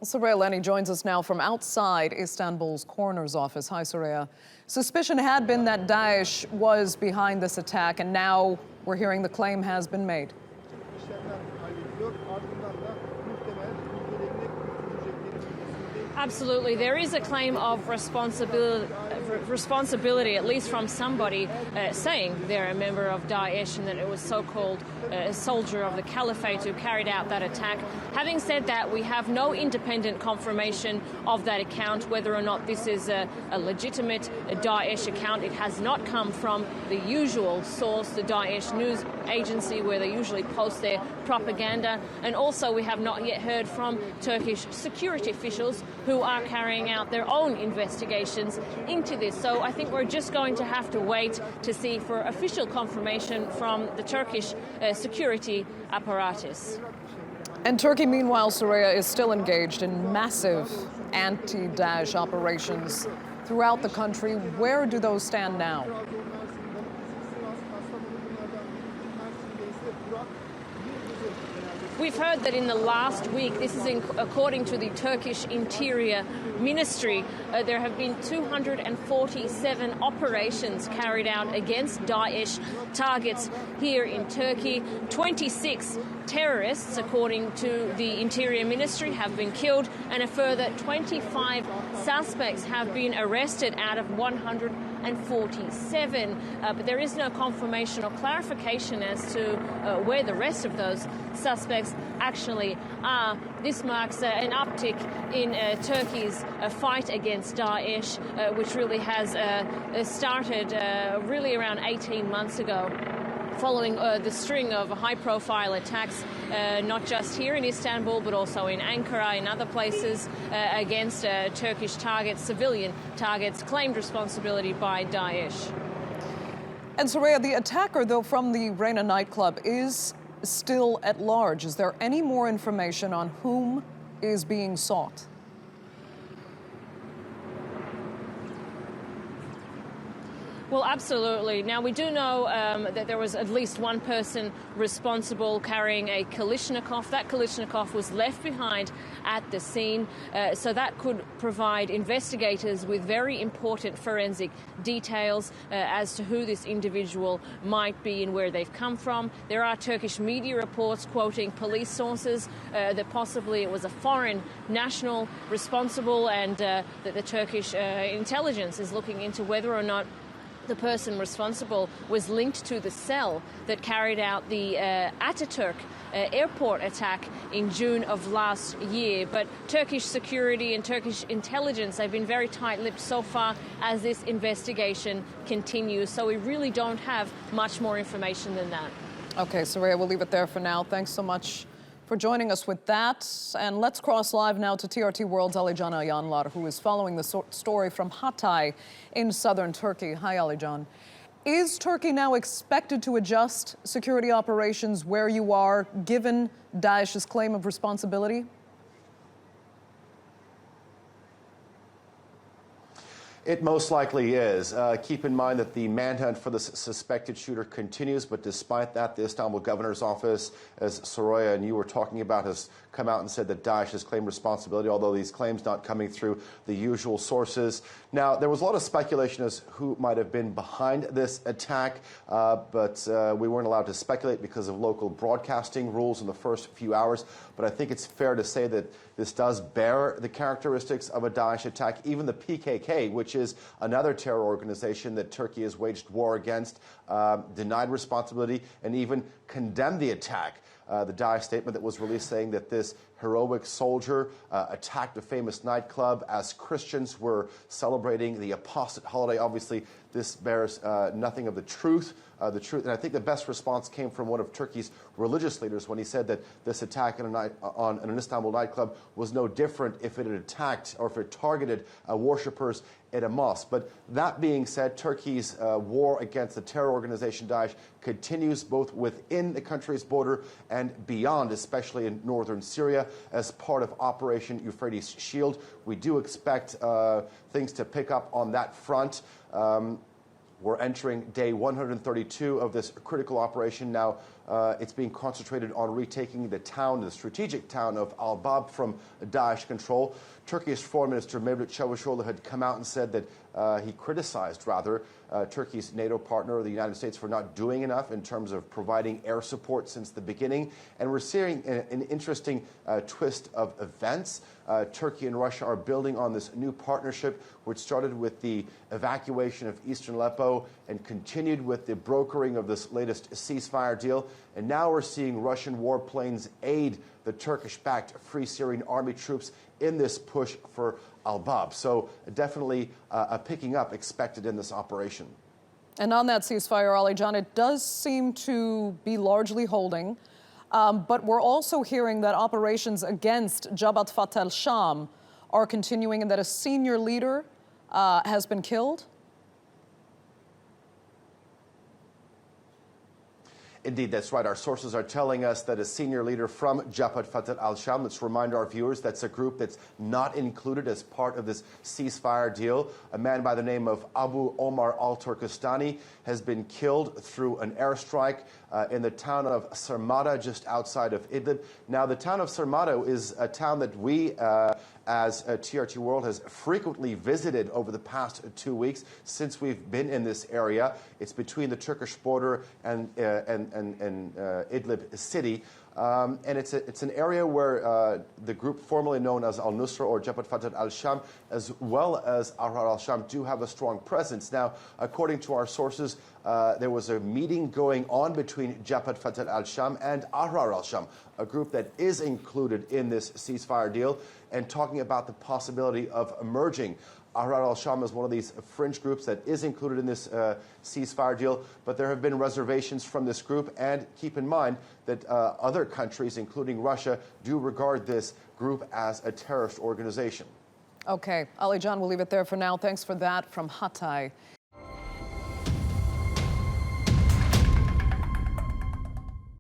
Soraya Lennie joins us now from outside Istanbul's coroner's office. Hi, Soraya. Suspicion had been that Daesh was behind this attack, and now we're hearing the claim has been made. Absolutely. There is a claim of responsibility, at least from somebody saying they're a member of Daesh and that it was so-called a soldier of the caliphate who carried out that attack. Having said that, we have no independent confirmation of that account, whether or not this is a legitimate Daesh account. It has not come from the usual source, the Daesh news agency, where they usually post their propaganda. And also we have not yet heard from Turkish security officials who are carrying out their own investigations into this. So I think we're just going to have to wait to see for official confirmation from the Turkish security apparatus. And Turkey, meanwhile, Soraya, is still engaged in massive anti-Daesh operations throughout the country. Where do those stand now? We've heard that in the last week, this is according to the Turkish Interior Ministry, there have been 247 operations carried out against Daesh targets here in Turkey. 26 terrorists, according to the Interior Ministry, have been killed, and a further 25 suspects have been arrested out of 147. But there is no confirmation or clarification as to where the rest of those suspects actually are. This marks an uptick in Turkey's fight against Daesh, which really has started really around 18 months ago, following the string of high-profile attacks, not just here in Istanbul, but also in Ankara and other places against Turkish targets, civilian targets, claimed responsibility by Daesh. And Soraya, the attacker, though, from the Reina nightclub is still at large. Is there any more information on whom is being sought? Well, absolutely. Now, we do know that there was at least one person responsible carrying a Kalashnikov. That Kalashnikov was left behind at the scene, so that could provide investigators with very important forensic details as to who this individual might be and where they've come from. There are Turkish media reports quoting police sources that possibly it was a foreign national responsible, and that the Turkish intelligence is looking into whether or not the person responsible was linked to the cell that carried out the Ataturk airport attack in June of last year. But Turkish security and Turkish intelligence have been very tight-lipped so far as this investigation continues. So we really don't have much more information than that. Okay, Soraya, we'll leave it there for now. Thanks so much for joining us with that. And let's cross live now to TRT World's Alican Ayanlar, who is following the story from Hatay in southern Turkey. Hi, Alican. Is Turkey now expected to adjust security operations where you are, given Daesh's claim of responsibility? It most likely is. Keep in mind that the manhunt for the suspected shooter continues, but despite that, the Istanbul governor's office, as Soraya and you were talking about, has come out and said that Daesh has claimed responsibility, although these claims not coming through the usual sources. Now, there was a lot of speculation as who might have been behind this attack, but we weren't allowed to speculate because of local broadcasting rules in the first few hours. But I think it's fair to say that this does bear the characteristics of a Daesh attack. Even the PKK, which is another terror organization that Turkey has waged war against, denied responsibility and even condemned the attack. The Daesh statement that was released saying that this heroic soldier attacked a famous nightclub as Christians were celebrating the apostate holiday. Obviously, this bears nothing of the truth. And I think the best response came from one of Turkey's religious leaders when he said that this attack on an Istanbul nightclub was no different if it had attacked or if it targeted worshippers at a mosque. But that being said, Turkey's war against the terror organization Daesh continues both within the country's border and beyond, especially in northern Syria, as part of Operation Euphrates Shield. We do expect things to pick up on that front. We're entering day 132 of this critical operation now. It's being concentrated on retaking the strategic town of Al-Bab from Daesh control. Turkish Foreign Minister Mevlut Çavuşoğlu had come out and said that he criticized, Turkey's NATO partner, the United States, for not doing enough in terms of providing air support since the beginning. And we're seeing an interesting twist of events. Turkey and Russia are building on this new partnership, which started with the evacuation of eastern Aleppo and continued with the brokering of this latest ceasefire deal. And now we're seeing Russian warplanes aid the Turkish-backed Free Syrian Army troops in this push for Al-Bab. So definitely a picking up expected in this operation. And on that ceasefire, Alican, it does seem to be largely holding. But we're also hearing that operations against Jabhat Fatah al-Sham are continuing and that a senior leader has been killed. Indeed, that's right. Our sources are telling us that a senior leader from Jabhat Fatah al-Sham, let's remind our viewers, that's a group that's not included as part of this ceasefire deal. A man by the name of Abu Omar al-Turkestani has been killed through an airstrike in the town of Sarmada, just outside of Idlib. Now, the town of Sarmada is a town that we, as TRT World, has frequently visited over the past 2 weeks since we've been in this area. It's between the Turkish border and Idlib city. And it's an area where the group formerly known as Al-Nusra or Jabhat Fatah al-Sham, as well as Ahrar al-Sham, do have a strong presence. Now, according to our sources, there was a meeting going on between Jabhat Fatah al-Sham and Ahrar al-Sham, a group that is included in this ceasefire deal, and talking about the possibility of merging. Ahrar al-Sham is one of these fringe groups that is included in this ceasefire deal, but there have been reservations from this group, and keep in mind that other countries, including Russia, do regard this group as a terrorist organization. Okay, Alican, we'll leave it there for now. Thanks for that from Hatay.